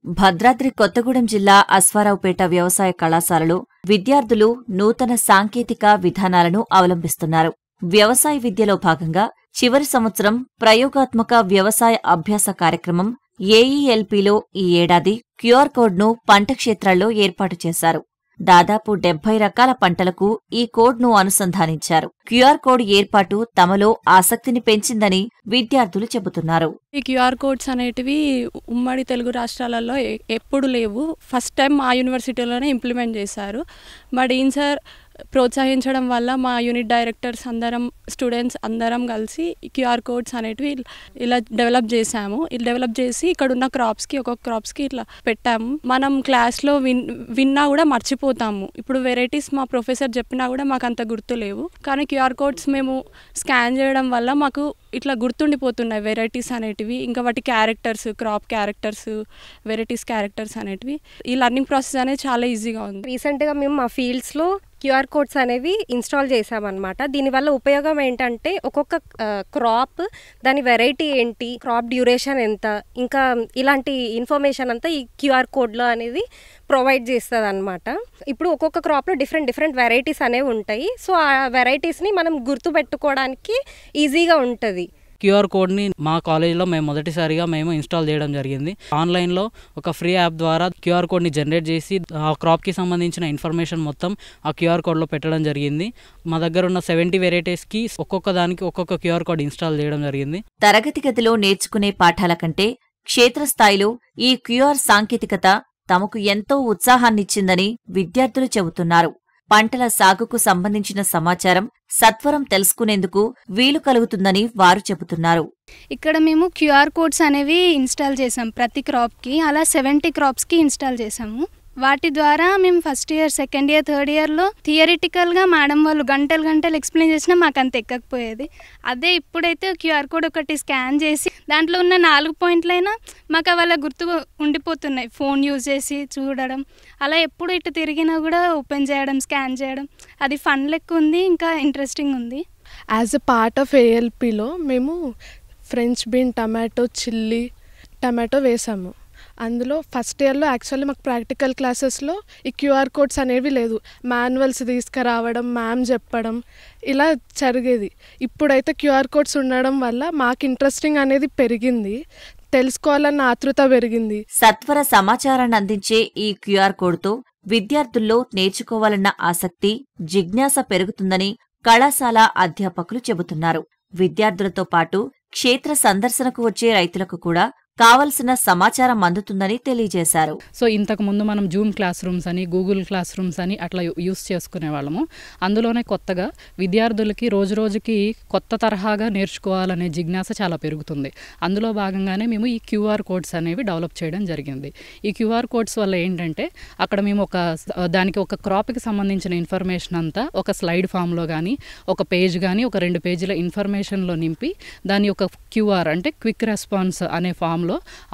భద్రాద్రి కొత్తగూడెం జిల్లా అశ్వారావుపేట వ్యవసాయ కళాశాలలో విద్యార్థులు నూతన సాంకేతిక విధానాలను అవలంబిస్తున్నారు. వ్యవసాయ విద్యలో భాగంగా చివరి సంవత్సరం ప్రయోగాత్మక వ్యవసాయ అభ్యాస కార్యక్రమం ఏఈఎల్పీలో ఈ ఏడాది క్యూఆర్ కోడ్ను పంట క్షేత్రాల్లో ఏర్పాటు చేశారు. దాదాపు 70 రకాల పంటలకు ఈ కోడ్ను అనుసంధానించారు. క్యూఆర్ కోడ్ ఏర్పాటు తమలో ఆసక్తిని పెంచిందని విద్యార్థులు చెబుతున్నారు. ఈ క్యూఆర్ కోడ్స్ అనేటివి ఉమ్మడి తెలుగు రాష్ట్రాలలో ఎప్పుడు లేవు. ఫస్ట్ టైం మా యూనివర్సిటీలోనే ఇంప్లిమెంట్ చేశారు. మా డీన్ సార్ ప్రోత్సహించడం వల్ల మా యూనిట్ డైరెక్టర్స్ అందరం, స్టూడెంట్స్ అందరం కలిసి క్యూఆర్ కోడ్స్ అనేటివి ఇలా డెవలప్ చేశాము. ఇలా డెవలప్ చేసి ఇక్కడ ఉన్న క్రాప్స్కి, ఒక్కొక్క క్రాప్స్కి ఇట్లా పెట్టాము. మనం క్లాస్లో విన్నా కూడా మర్చిపోతాము. ఇప్పుడు వెరైటీస్ మా ప్రొఫెసర్ చెప్పినా కూడా మాకు అంత గుర్తు లేవు. కానీ క్యూఆర్ కోడ్స్ మేము స్కాన్ చేయడం వల్ల మాకు ఇట్లా గుర్తుండిపోతున్నాయి వెరైటీస్ అనేటివి. ఇంకా వాటి characters, crop characters, varieties characters అనేటివి. ఈ లర్నింగ్ ప్రాసెస్ అనేది చాలా ఈజీగా ఉంది. రీసెంట్గా మేము మా ఫీల్డ్స్లో క్యూఆర్ కోడ్స్ అనేవి ఇన్స్టాల్ చేసామన్నమాట. దీనివల్ల ఉపయోగం ఏంటంటే ఒక్కొక్క క్రాప్, దాని వెరైటీ ఏంటి, క్రాప్ డ్యూరేషన్ ఎంత, ఇంకా ఇలాంటి ఇన్ఫర్మేషన్ అంతా ఈ క్యూఆర్ కోడ్లో అనేది ప్రొవైడ్ చేస్తుంది అనమాట. ఇప్పుడు ఒక్కొక్క క్రాప్లో డిఫరెంట్ వెరైటీస్ అనేవి ఉంటాయి. సో ఆ వెరైటీస్ని మనం గుర్తుపెట్టుకోవడానికి ఈజీగా ఉంటుంది. క్యూఆర్ కోడ్ని మా కాలేజీలో మేము మొదటిసారిగా ఇన్స్టాల్ చేయడం జరిగింది. ఆన్లైన్లో ఒక ఫ్రీ యాప్ ద్వారా క్యూఆర్ కోడ్ని జనరేట్ చేసి ఆ క్రాప్కి సంబంధించిన ఇన్ఫర్మేషన్ మొత్తం ఆ క్యూఆర్ కోడ్లో పెట్టడం జరిగింది. మా దగ్గర ఉన్న 70 వెరైటీస్కి ఒక్కొక్క దానికి ఒక్కొక్క క్యూఆర్ కోడ్ ఇన్స్టాల్ చేయడం జరిగింది. తరగతి గదిలో నేర్చుకునే పాఠాల కంటే క్షేత్రస్థాయిలో ఈ క్యూఆర్ సాంకేతికత తమకు ఎంతో ఉత్సాహాన్నిచ్చిందని విద్యార్థులు చెబుతున్నారు. పంటల సాగుకు సంబంధించిన సమాచారం సత్వరం తెలుసుకునేందుకు వీలు కలుగుతుందని వారు చెబుతున్నారు. ఇక్కడ మేము క్యూఆర్ కోడ్స్ అనేవి ఇన్స్టాల్ చేసాం. ప్రతి క్రాప్కి అలా 70 క్రాప్స్కి ఇన్స్టాల్ చేసాము. వాటి ద్వారా మేము first year, second year, third ఇయర్లో థియరిటికల్గా మేడం వాళ్ళు గంటలు ఎక్స్ప్లెయిన్ చేసినా మాకు అంత ఎక్కకపోయేది. అదే ఇప్పుడైతే క్యూఆర్ కోడ్ ఒకటి స్కాన్ చేసి దాంట్లో ఉన్న 4 పాయింట్లైనా మాకు వాళ్ళ గుర్తు ఉండిపోతున్నాయి. ఫోన్ యూజ్ చేసి చూడడం, అలా ఎప్పుడు ఇటు తిరిగినా కూడా ఓపెన్ చేయడం, స్కాన్ చేయడం, అది ఫన్ లెక్క ఉంది, ఇంకా ఇంట్రెస్టింగ్ ఉంది. యాజ్ ఎ పార్ట్ ఆఫ్ ఏఎల్పిలో మేము French bean, tomato, chilli, tomato వేసాము. అందులో ఫస్ట్ ఇయర్లో యాక్చువల్లీ మాకు ప్రాక్టికల్ క్లాసెస్లో ఈ క్యూఆర్ కోడ్స్ అనేవి లేదు. మాన్యువల్స్ తీసుకురావడం, మ్యామ్ చెప్పడం ఇలా జరిగేది. ఇప్పుడైతే క్యూఆర్ కోడ్స్ ఉండడం వల్ల మాకు ఇంట్రెస్టింగ్ అనేది పెరిగింది, తెలుసుకోవాలన్న ఆతృత పెరిగింది. సత్వర సమాచారాన్ని అందించే ఈ క్యూఆర్ కోడ్తో విద్యార్థుల్లో నేర్చుకోవాలన్న ఆసక్తి, జిజ్ఞాస పెరుగుతుందని కళాశాల అధ్యాపకులు చెబుతున్నారు. విద్యార్థులతో పాటు క్షేత్ర సందర్శనకు వచ్చే రైతులకు కూడా కావలసిన సమాచారం అందుతుందని తెలియజేశారు. సో ఇంతకు ముందు మనం జూమ్ క్లాస్ రూమ్స్ అని, గూగుల్ క్లాస్ రూమ్స్ అని అట్లా యూస్ చేసుకునే వాళ్ళము. అందులోనే కొత్తగా విద్యార్థులకి రోజుకి కొత్త తరహాగా నేర్చుకోవాలనే జిజ్ఞాస చాలా పెరుగుతుంది. అందులో భాగంగానే మేము ఈ క్యూఆర్ కోడ్స్ అనేవి డెవలప్ చేయడం జరిగింది. ఈ క్యూఆర్ కోడ్స్ వల్ల ఏంటంటే అక్కడ మేము దానికి ఒక క్రాప్కి సంబంధించిన ఇన్ఫర్మేషన్ అంతా ఒక స్లైడ్ ఫామ్లో కానీ, ఒక పేజ్ కానీ, ఒక 2 పేజీల ఇన్ఫర్మేషన్లో నింపి దాని ఒక క్యూఆర్ అంటే క్విక్ రెస్పాన్స్ అనే ఫామ్లో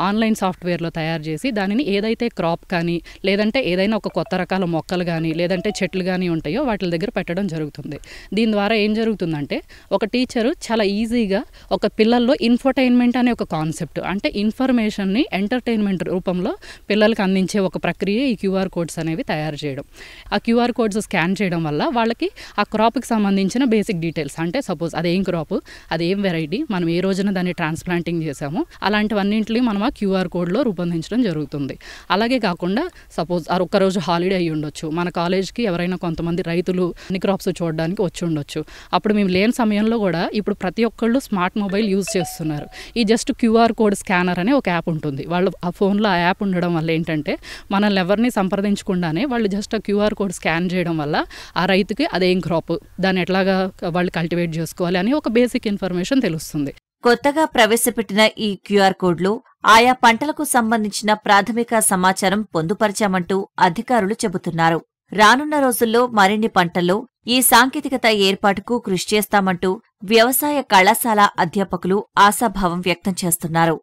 ఆన్లైన్ సాఫ్ట్వేర్లో తయారు చేసి దానిని ఏదైతే క్రాప్ కానీ, లేదంటే ఏదైనా ఒక కొత్త రకాల మొక్కలు కానీ, లేదంటే చెట్లు కానీ ఉంటాయో వాటి దగ్గర పెట్టడం జరుగుతుంది. దీని ద్వారా ఏం జరుగుతుందంటే ఒక టీచరు చాలా ఈజీగా ఒక పిల్లల్లో ఇన్ఫోటైన్మెంట్ అనే ఒక కాన్సెప్ట్, అంటే ఇన్ఫర్మేషన్ని ఎంటర్టైన్మెంట్ రూపంలో పిల్లలకి అందించే ఒక ప్రక్రియ ఈ క్యూఆర్ కోడ్స్ అనేవి తయారు చేయడం. ఆ క్యూఆర్ కోడ్స్ స్కాన్ చేయడం వల్ల వాళ్ళకి ఆ క్రాప్కి సంబంధించిన బేసిక్ డీటెయిల్స్, అంటే సపోజ్ అదేం క్రాప్, అదేం వెరైటీ, మనం ఏ రోజున దాన్ని ట్రాన్స్ప్లాంటింగ్ చేసాము, అలాంటివన్నీ మనం ఆ క్యూఆర్ కోడ్లో రూపొందించడం జరుగుతుంది. అలాగే కాకుండా సపోజ్ ఒక్కరోజు హాలిడే అయ్యి ఉండొచ్చు, మన కాలేజ్కి ఎవరైనా కొంతమంది రైతులు అన్ని క్రాప్స్ చూడడానికి వచ్చి ఉండొచ్చు. అప్పుడు మేము లేని సమయంలో కూడా ఇప్పుడు ప్రతి ఒక్కళ్ళు స్మార్ట్ మొబైల్ యూజ్ చేస్తున్నారు. ఈ జస్ట్ క్యూఆర్ కోడ్ స్కానర్ అనే ఒక యాప్ ఉంటుంది. వాళ్ళు ఆ ఫోన్లో ఆ యాప్ ఉండడం వల్ల ఏంటంటే మనల్ని ఎవరిని సంప్రదించకుండానే వాళ్ళు జస్ట్ ఆ క్యూఆర్ కోడ్ స్కాన్ చేయడం వల్ల ఆ రైతుకి అదేం క్రాప్, దాన్ని ఎట్లాగా వాళ్ళు కల్టివేట్ చేసుకోవాలి అని ఒక బేసిక్ ఇన్ఫర్మేషన్ తెలుస్తుంది. కొత్తగా ప్రవేశపెట్టిన ఈ క్యూఆర్ కోడ్లో ఆయా పంటలకు సంబంధించిన ప్రాథమిక సమాచారం పొందుపరిచామంటూ అధికారులు చెబుతున్నారు. రానున్న రోజుల్లో మరిన్ని పంటల్లో ఈ సాంకేతికత ఏర్పాటుకు కృషి చేస్తామంటూ వ్యవసాయ కళాశాల అధ్యాపకులు ఆశాభావం వ్యక్తం చేస్తున్నారు.